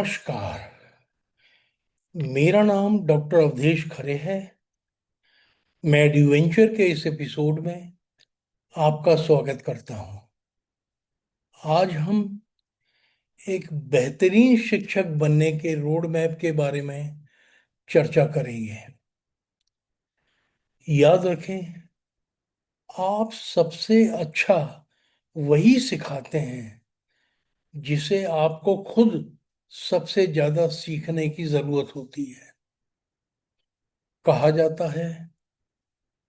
नमस्कार। मेरा नाम डॉक्टर अवधेश खरे है। मैं एडवेंचर के इस एपिसोड में आपका स्वागत करता हूं। आज हम एक बेहतरीन शिक्षक बनने के रोड मैप के बारे में चर्चा करेंगे। याद रखें, आप सबसे अच्छा वही सिखाते हैं जिसे आपको खुद सबसे ज्यादा सीखने की जरूरत होती है। कहा जाता है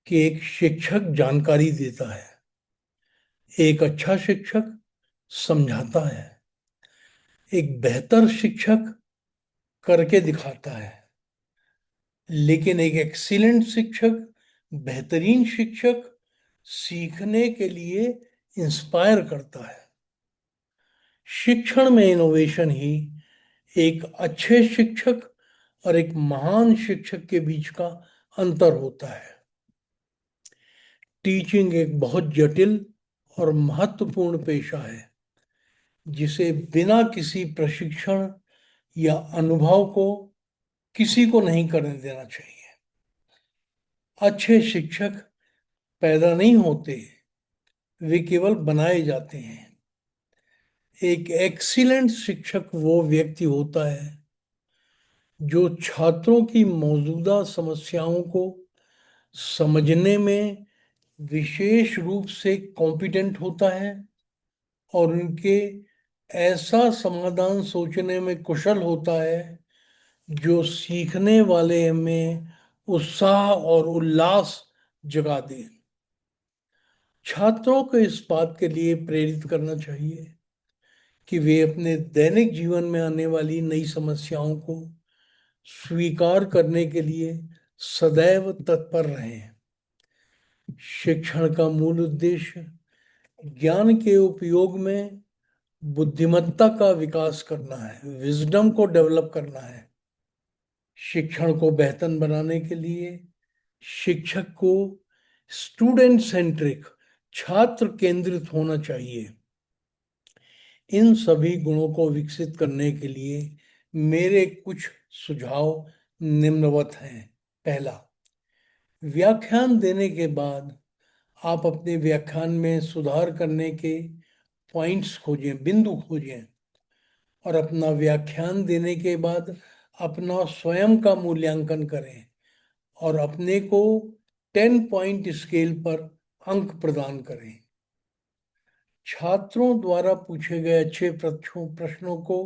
कि एक शिक्षक जानकारी देता है, एक अच्छा शिक्षक समझाता है, एक बेहतर शिक्षक करके दिखाता है, लेकिन एक एक्सीलेंट शिक्षक, बेहतरीन शिक्षक सीखने के लिए इंस्पायर करता है। शिक्षण में इनोवेशन ही एक अच्छे शिक्षक और एक महान शिक्षक के बीच का अंतर होता है। टीचिंग एक बहुत जटिल और महत्वपूर्ण पेशा है जिसे बिना किसी प्रशिक्षण या अनुभव को किसी को नहीं करने देना चाहिए। अच्छे शिक्षक पैदा नहीं होते, वे केवल बनाए जाते हैं। एक एक्सीलेंट शिक्षक वो व्यक्ति होता है जो छात्रों की मौजूदा समस्याओं को समझने में विशेष रूप से कॉम्पिटेंट होता है और उनके ऐसा समाधान सोचने में कुशल होता है जो सीखने वाले में उत्साह और उल्लास जगा दे। छात्रों को इस बात के लिए प्रेरित करना चाहिए कि वे अपने दैनिक जीवन में आने वाली नई समस्याओं को स्वीकार करने के लिए सदैव तत्पर रहें। शिक्षण का मूल उद्देश्य ज्ञान के उपयोग में बुद्धिमत्ता का विकास करना है, विजडम को डेवलप करना है। शिक्षण को बेहतर बनाने के लिए शिक्षक को स्टूडेंट सेंट्रिक, छात्र केंद्रित होना चाहिए। इन सभी गुणों को विकसित करने के लिए मेरे कुछ सुझाव निम्नवत हैं। पहला, व्याख्यान देने के बाद आप अपने व्याख्यान में सुधार करने के पॉइंट्स खोजें, बिंदु खोजें, और अपना व्याख्यान देने के बाद अपना स्वयं का मूल्यांकन करें और अपने को 10 पॉइंट स्केल पर अंक प्रदान करें। छात्रों द्वारा पूछे गए अच्छे प्रश्नों को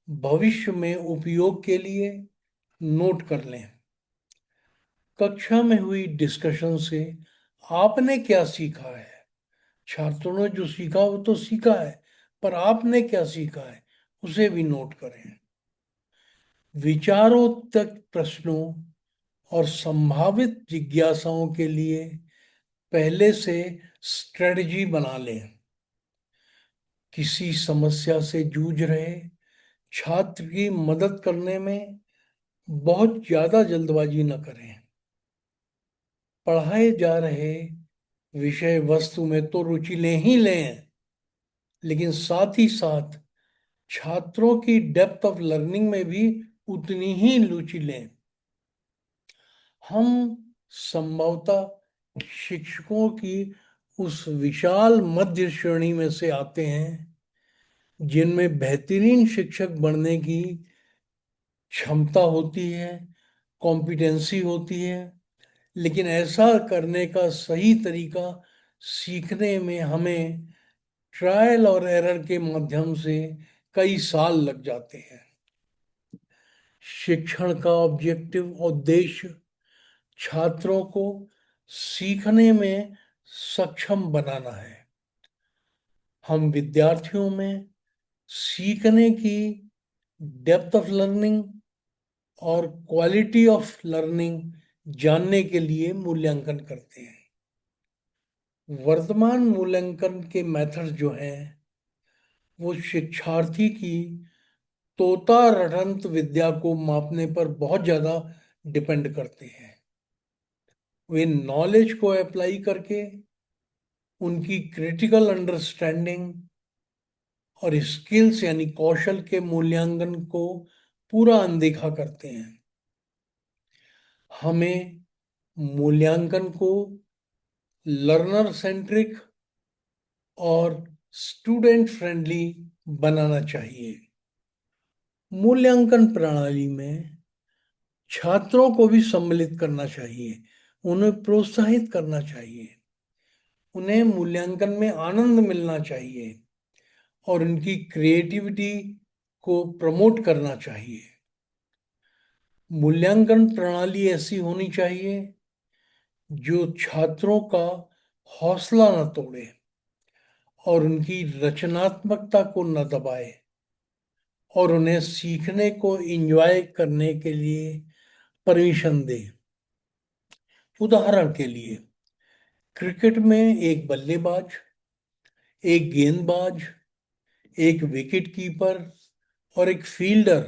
भविष्य में उपयोग के लिए नोट कर लें। कक्षा में हुई डिस्कशन से आपने क्या सीखा है? छात्रों ने जो सीखा वो तो सीखा है, पर आपने क्या सीखा है उसे भी नोट करें। विचारोत्तेजक प्रश्नों और संभावित जिज्ञासाओं के लिए पहले से स्ट्रेटजी बना लें। किसी समस्या से जूझ रहे छात्र की मदद करने में बहुत ज्यादा जल्दबाजी न करें। पढ़ाए जा रहे विषय वस्तु में तो रुचि ले ही लें, लेकिन साथ ही साथ छात्रों की डेप्थ ऑफ लर्निंग में भी उतनी ही रुचि लें। हम संभवतः शिक्षकों की उस विशाल मध्य श्रेणी में से आते हैं जिनमें बेहतरीन शिक्षक बनने की क्षमता होती है, कॉम्पिटेंसी होती है, लेकिन ऐसा करने का सही तरीका सीखने में हमें ट्रायल और एरर के माध्यम से कई साल लग जाते हैं। शिक्षण का ऑब्जेक्टिव, उद्देश्य छात्रों को सीखने में सक्षम बनाना है। हम विद्यार्थियों में सीखने की डेप्थ ऑफ लर्निंग और क्वालिटी ऑफ लर्निंग जानने के लिए मूल्यांकन करते हैं। वर्तमान मूल्यांकन के मेथड्स जो हैं वो शिक्षार्थी की तोता रटंत विद्या को मापने पर बहुत ज़्यादा डिपेंड करते हैं। वे नॉलेज को अप्लाई करके उनकी क्रिटिकल अंडरस्टैंडिंग और स्किल्स यानी कौशल के मूल्यांकन को पूरा अनदेखा करते हैं। हमें मूल्यांकन को लर्नर सेंट्रिक और स्टूडेंट फ्रेंडली बनाना चाहिए। मूल्यांकन प्रणाली में छात्रों को भी सम्मिलित करना चाहिए, उन्हें प्रोत्साहित करना चाहिए, उन्हें मूल्यांकन में आनंद मिलना चाहिए और उनकी क्रिएटिविटी को प्रमोट करना चाहिए। मूल्यांकन प्रणाली ऐसी होनी चाहिए जो छात्रों का हौसला न तोड़े और उनकी रचनात्मकता को न दबाए और उन्हें सीखने को एंजॉय करने के लिए परमिशन दे। उदाहरण के लिए क्रिकेट में एक बल्लेबाज, एक गेंदबाज, एक विकेट कीपर और एक फील्डर,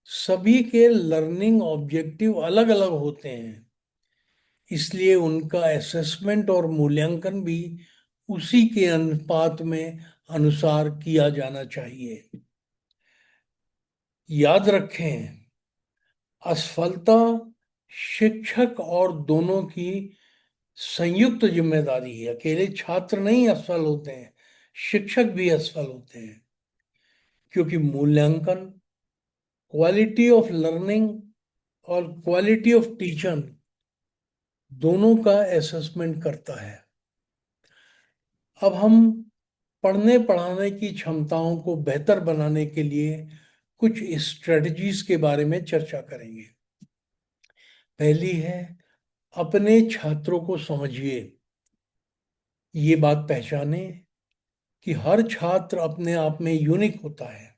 सभी के लर्निंग ऑब्जेक्टिव अलग अलग होते हैं। इसलिए उनका असेसमेंट और मूल्यांकन भी उसी के अनुपात में अनुसार किया जाना चाहिए। याद रखें, असफलता शिक्षक और दोनों की संयुक्त जिम्मेदारी है। अकेले छात्र नहीं असफल होते हैं, शिक्षक भी असफल होते हैं, क्योंकि मूल्यांकन क्वालिटी ऑफ लर्निंग और क्वालिटी ऑफ टीचर दोनों का असेसमेंट करता है। अब हम पढ़ने पढ़ाने की क्षमताओं को बेहतर बनाने के लिए कुछ स्ट्रेटजीज के बारे में चर्चा करेंगे। पहली है, अपने छात्रों को समझिए। ये बात पहचाने कि हर छात्र अपने आप में यूनिक होता है।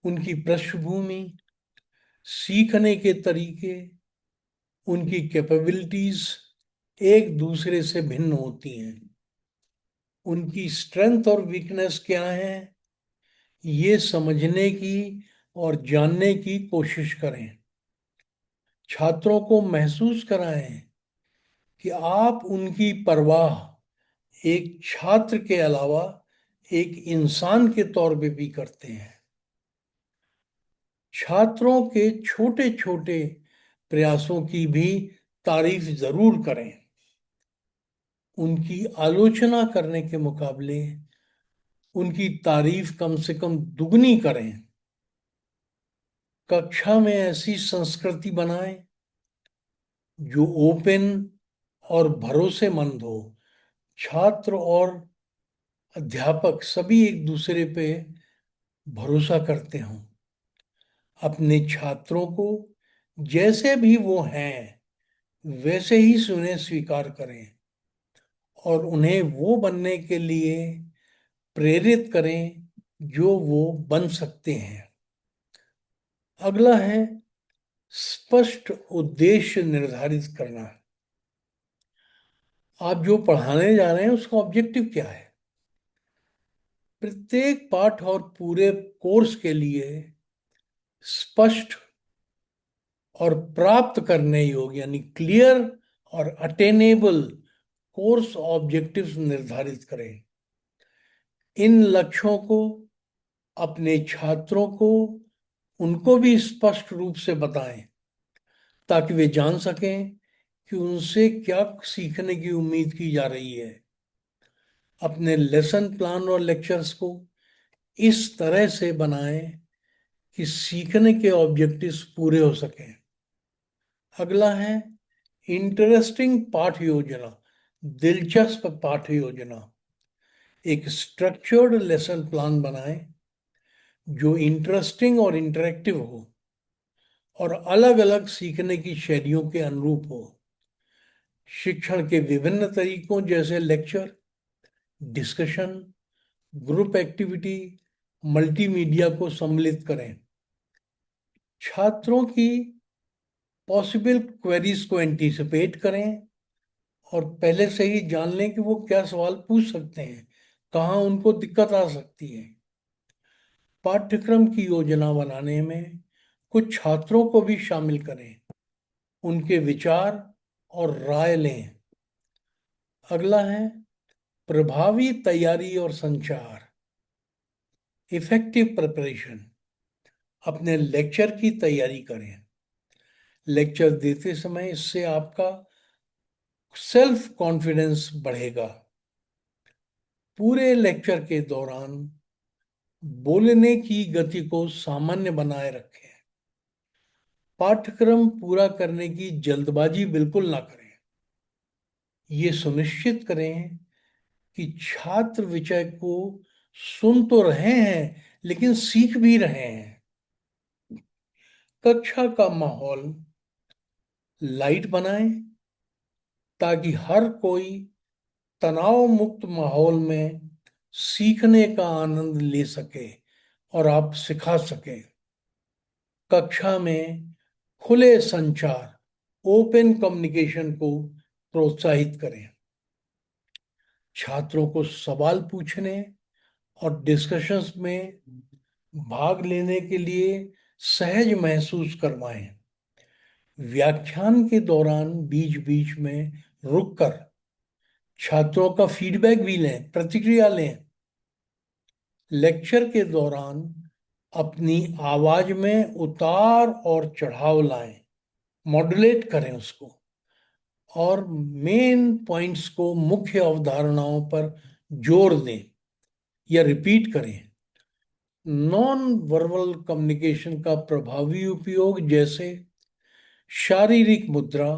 उनकी पृष्ठभूमि, सीखने के तरीके, उनकी कैपेबिलिटीज एक दूसरे से भिन्न होती हैं। उनकी स्ट्रेंथ और वीकनेस क्या है, ये समझने की और जानने की कोशिश करें। छात्रों को महसूस कराएं कि आप उनकी परवाह एक छात्र के अलावा एक इंसान के तौर पे भी करते हैं। छात्रों के छोटे छोटे प्रयासों की भी तारीफ जरूर करें। उनकी आलोचना करने के मुकाबले उनकी तारीफ कम से कम दुगनी करें। कक्षा में ऐसी संस्कृति बनाएं जो ओपन और भरोसेमंद हो। छात्र और अध्यापक सभी एक दूसरे पे भरोसा करते हों। अपने छात्रों को जैसे भी वो हैं वैसे ही सुने स्वीकार करें और उन्हें वो बनने के लिए प्रेरित करें जो वो बन सकते हैं। अगला है स्पष्ट उद्देश्य निर्धारित करना। आप जो पढ़ाने जा रहे हैं उसका ऑब्जेक्टिव क्या है? प्रत्येक पाठ और पूरे कोर्स के लिए स्पष्ट और प्राप्त करने योग्य यानी क्लियर और अटेनेबल कोर्स ऑब्जेक्टिव्स निर्धारित करें। इन लक्ष्यों को अपने छात्रों को उनको भी स्पष्ट रूप से बताएं ताकि वे जान सकें कि उनसे क्या सीखने की उम्मीद की जा रही है। अपने लेसन प्लान और लेक्चर्स को इस तरह से बनाएं कि सीखने के ऑब्जेक्टिव्स पूरे हो सकें। अगला है इंटरेस्टिंग पाठ योजना, दिलचस्प पाठ योजना। एक स्ट्रक्चर्ड लेसन प्लान बनाएं जो इंटरेस्टिंग और इंटरेक्टिव हो और अलग अलग सीखने की शैलियों के अनुरूप हो। शिक्षण के विभिन्न तरीकों जैसे lecture, discussion, group activity, multimedia को सम्मिलित करें। छात्रों की पॉसिबल क्वेरीज को एंटीसिपेट करें और पहले से ही जान लें कि वो क्या सवाल पूछ सकते हैं, कहाँ उनको दिक्कत आ सकती है। पाठ्यक्रम की योजना बनाने में कुछ छात्रों को भी शामिल करें, उनके विचार और राय लें। अगला है प्रभावी तैयारी और संचार। इफेक्टिव प्रिपरेशन, अपने लेक्चर की तैयारी करें। लेक्चर देते समय इससे आपका सेल्फ कॉन्फिडेंस बढ़ेगा। पूरे लेक्चर के दौरान बोलने की गति को सामान्य बनाए रखें। पाठ्यक्रम पूरा करने की जल्दबाजी बिल्कुल ना करें। ये सुनिश्चित करें कि छात्र विषय को सुन तो रहे हैं लेकिन सीख भी रहे हैं। कक्षा का माहौल लाइट बनाएं ताकि हर कोई तनाव मुक्त माहौल में सीखने का आनंद ले सके और आप सिखा सकें। कक्षा में खुले संचार, ओपन कम्युनिकेशन को प्रोत्साहित करें। छात्रों को सवाल पूछने और डिस्कशंस में भाग लेने के लिए सहज महसूस करवाएं। व्याख्यान के दौरान बीच बीच में रुककर छात्रों का फीडबैक भी लें, प्रतिक्रिया लें। लेक्चर के दौरान अपनी आवाज में उतार और चढ़ाव लाएं, मॉड्यूलेट करें उसको, और मेन पॉइंट्स को, मुख्य अवधारणाओं पर जोर दें या रिपीट करें। नॉन वर्बल कम्युनिकेशन का प्रभावी उपयोग जैसे शारीरिक मुद्रा,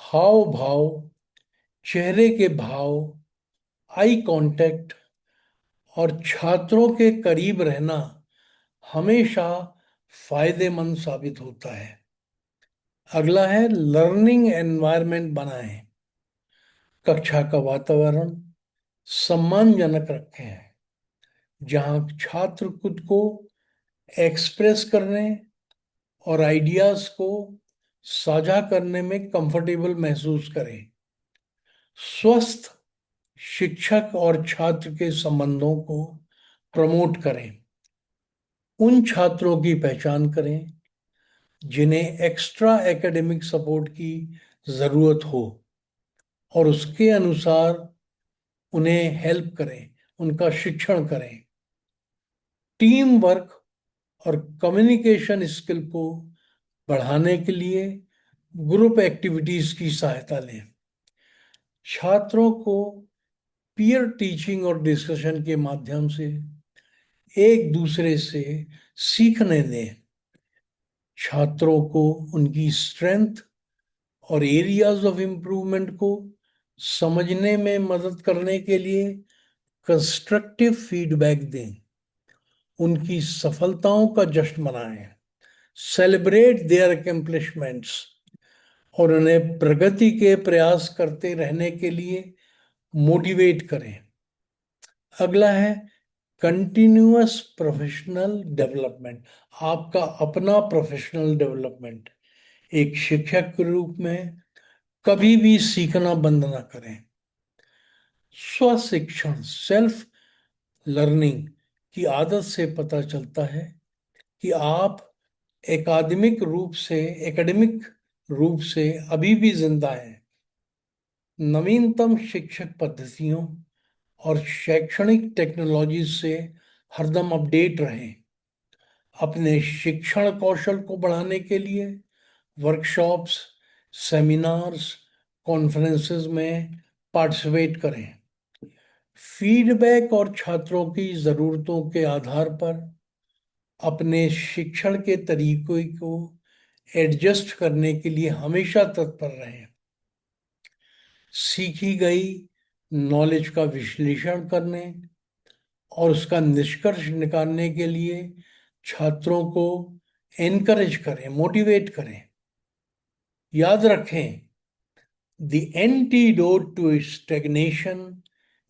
हाव भाव, चेहरे के भाव, आई कांटेक्ट और छात्रों के करीब रहना हमेशा फायदेमंद साबित होता है। अगला है लर्निंग एनवायरनमेंट बनाएं। कक्षा का वातावरण सम्मानजनक रखें, जहां छात्र खुद को एक्सप्रेस करने और आइडियाज को साझा करने में कंफर्टेबल महसूस करें। स्वस्थ शिक्षक और छात्र के संबंधों को प्रमोट करें। उन छात्रों की पहचान करें जिन्हें एक्स्ट्रा एकेडमिक सपोर्ट की ज़रूरत हो और उसके अनुसार उन्हें हेल्प करें, उनका शिक्षण करें। टीम वर्क और कम्युनिकेशन स्किल को बढ़ाने के लिए ग्रुप एक्टिविटीज की सहायता लें। छात्रों को पीयर टीचिंग और डिस्कशन के माध्यम से एक दूसरे से सीखने दें। छात्रों को उनकी स्ट्रेंथ और एरियाज ऑफ इम्प्रूवमेंट को समझने में मदद करने के लिए कंस्ट्रक्टिव फीडबैक दें। उनकी सफलताओं का जश्न मनाएं, सेलिब्रेट देयर अकम्प्लिशमेंट्स और उन्हें प्रगति के प्रयास करते रहने के लिए मोटिवेट करें। अगला है कंटिन्यूअस प्रोफेशनल डेवलपमेंट, आपका अपना प्रोफेशनल डेवलपमेंट। एक शिक्षक के रूप में कभी भी सीखना बंद ना करें। स्वशिक्षण, सेल्फ लर्निंग की आदत से पता चलता है कि आप एकेडमिक रूप से अभी भी जिंदा हैं। नवीनतम शिक्षक पद्धतियों और शैक्षणिक टेक्नोलॉजी से हरदम अपडेट रहें। अपने शिक्षण कौशल को बढ़ाने के लिए वर्कशॉप्स, सेमिनार्स, कॉन्फ्रेंसेस में पार्टिसिपेट करें। फीडबैक और छात्रों की ज़रूरतों के आधार पर अपने शिक्षण के तरीकों को एडजस्ट करने के लिए हमेशा तत्पर रहें। सीखी गई नॉलेज का विश्लेषण करने और उसका निष्कर्ष निकालने के लिए छात्रों को एनकरेज करें, मोटिवेट करें। याद रखें, the antidote to stagnation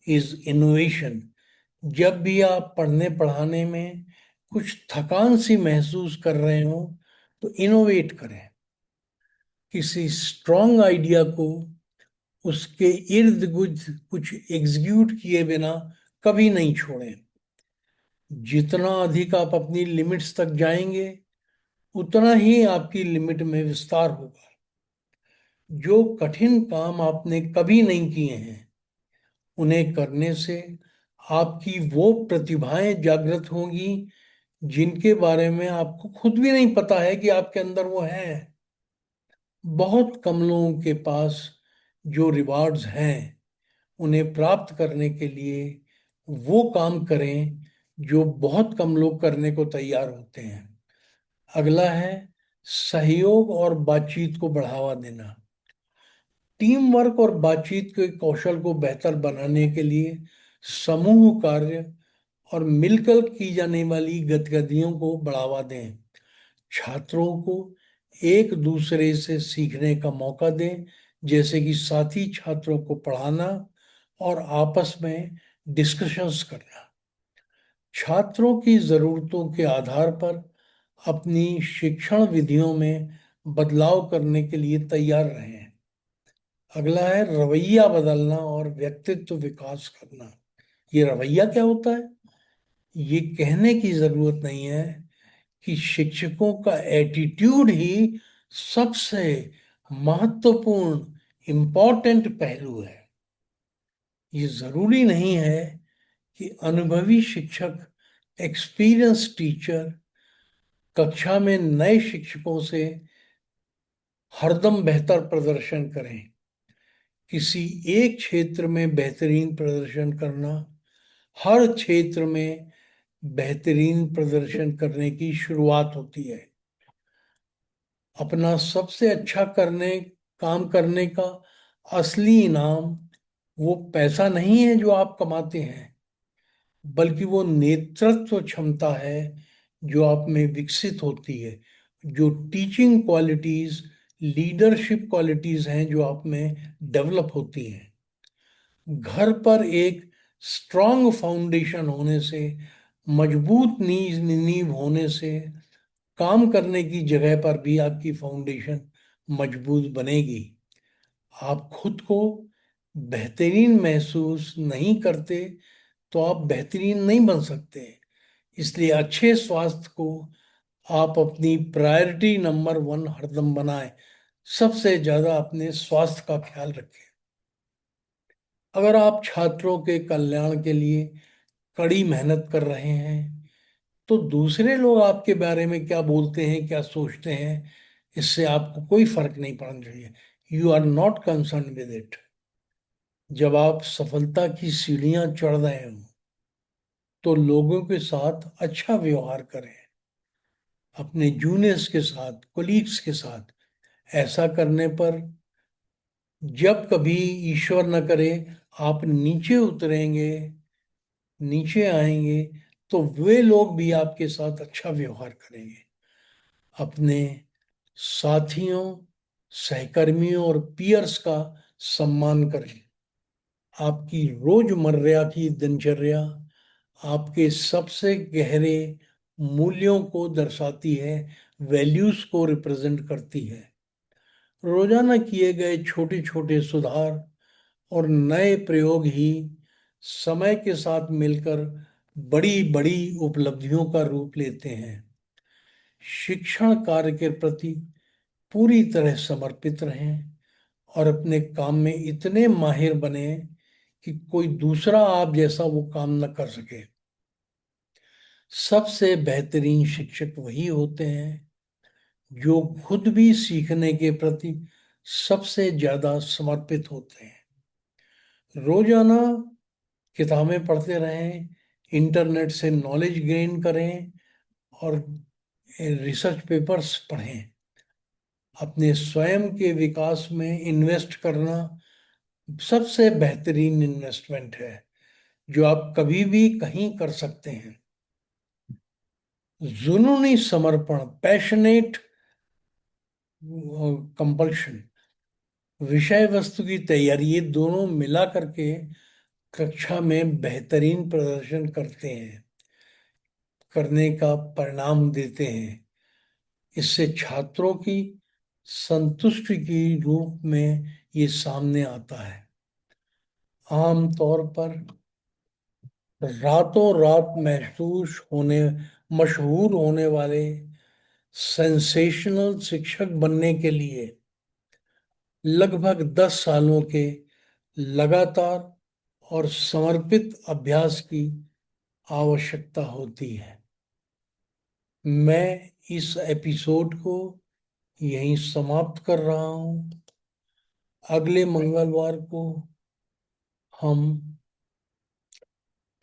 is innovation. जब भी आप पढ़ने पढ़ाने में कुछ थकान सी महसूस कर रहे हो तो इनोवेट करें। किसी स्ट्रॉन्ग आइडिया को उसके इर्द गिर्द कुछ एग्जीक्यूट किए बिना कभी नहीं छोड़ें। जितना अधिक आप अपनी लिमिट्स तक जाएंगे उतना ही आपकी लिमिट में विस्तार होगा। जो कठिन काम आपने कभी नहीं किए हैं उन्हें करने से आपकी वो प्रतिभाएं जागृत होंगी जिनके बारे में आपको खुद भी नहीं पता है कि आपके अंदर वो है। बहुत कम लोगों के पास जो रिवार्ड्स हैं उन्हें प्राप्त करने के लिए वो काम करें जो बहुत कम लोग करने को तैयार होते हैं। अगला है सहयोग और बातचीत को बढ़ावा देना। टीम वर्क और बातचीत के कौशल को बेहतर बनाने के लिए समूह कार्य और मिलकर की जाने वाली गतिविधियों को बढ़ावा दें। छात्रों को एक दूसरे से सीखने का मौका दें, जैसे कि साथी छात्रों को पढ़ाना और आपस में डिस्कशंस करना। छात्रों की ज़रूरतों के आधार पर अपनी शिक्षण विधियों में बदलाव करने के लिए तैयार रहें। अगला है रवैया बदलना और व्यक्तित्व विकास करना। ये रवैया क्या होता है? ये कहने की जरूरत नहीं है कि शिक्षकों का एटीट्यूड ही सबसे महत्वपूर्ण इम्पोर्टेंट पहलू है। ये जरूरी नहीं है कि अनुभवी शिक्षक, एक्सपीरियंस टीचर कक्षा में नए शिक्षकों से हरदम बेहतर प्रदर्शन करें। किसी एक क्षेत्र में बेहतरीन प्रदर्शन करना हर क्षेत्र में बेहतरीन प्रदर्शन करने की शुरुआत होती है। अपना सबसे अच्छा काम करने का असली इनाम वो पैसा नहीं है जो आप कमाते हैं, बल्कि वो नेतृत्व क्षमता है जो आप में विकसित होती है, जो टीचिंग क्वालिटीज, लीडरशिप क्वालिटीज हैं जो आप में डेवलप होती हैं। घर पर एक स्ट्रॉन्ग फाउंडेशन होने से, मजबूत नींव होने से काम करने की जगह पर भी आपकी फाउंडेशन मजबूत बनेगी। आप खुद को बेहतरीन महसूस नहीं करते तो आप बेहतरीन नहीं बन सकते। इसलिए अच्छे स्वास्थ्य को आप अपनी प्रायोरिटी नंबर 1 हरदम बनाएं। सबसे ज्यादा अपने स्वास्थ्य का ख्याल रखें। अगर आप छात्रों के कल्याण के लिए कड़ी मेहनत कर रहे हैं तो दूसरे लोग आपके बारे में क्या बोलते हैं, क्या सोचते हैं, इससे आपको कोई फर्क नहीं पड़ना चाहिए। You are not concern with it. जब आप सफलता की सीढ़ियां चढ़ रहे हो तो लोगों के साथ अच्छा व्यवहार करें, अपने जूनियर्स के साथ, कोलीग्स के साथ। ऐसा करने पर जब कभी ईश्वर न करे आप नीचे उतरेंगे, नीचे आएंगे, तो वे लोग भी आपके साथ अच्छा व्यवहार करेंगे। अपने साथियों, सहकर्मियों और पीयर्स का सम्मान करें। आपकी रोजमर्रा की दिनचर्या आपके सबसे गहरे मूल्यों को दर्शाती है, वैल्यूज को रिप्रेजेंट करती है। रोजाना किए गए छोटे छोटे सुधार और नए प्रयोग ही समय के साथ मिलकर बड़ी बड़ी उपलब्धियों का रूप लेते हैं। शिक्षण कार्य के प्रति पूरी तरह समर्पित रहें और अपने काम में इतने माहिर बने कि कोई दूसरा आप जैसा वो काम न कर सके। सबसे बेहतरीन शिक्षक वही होते हैं जो खुद भी सीखने के प्रति सबसे ज्यादा समर्पित होते हैं। रोजाना किताबें पढ़ते रहें, इंटरनेट से नॉलेज गेन करें और रिसर्च पेपर्स पढ़ें। अपने स्वयं के विकास में इन्वेस्ट करना सबसे बेहतरीन इन्वेस्टमेंट है जो आप कभी भी कहीं कर सकते हैं। जुनूनी समर्पण, पैशनेट कंपल्शन, विषय वस्तु की तैयारी, ये दोनों मिला करके कक्षा में बेहतरीन प्रदर्शन करने का परिणाम देते हैं। इससे छात्रों की संतुष्टि की रूप में ये सामने आता है। आमतौर पर रातों रात मशहूर होने वाले सेंसेशनल शिक्षक बनने के लिए लगभग 10 सालों के लगातार और समर्पित अभ्यास की आवश्यकता होती है। मैं इस एपिसोड को यहीं समाप्त कर रहा हूं। अगले मंगलवार को हम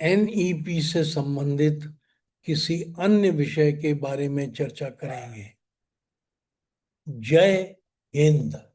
एनईपी से संबंधित किसी अन्य विषय के बारे में चर्चा करेंगे। जय हिंद।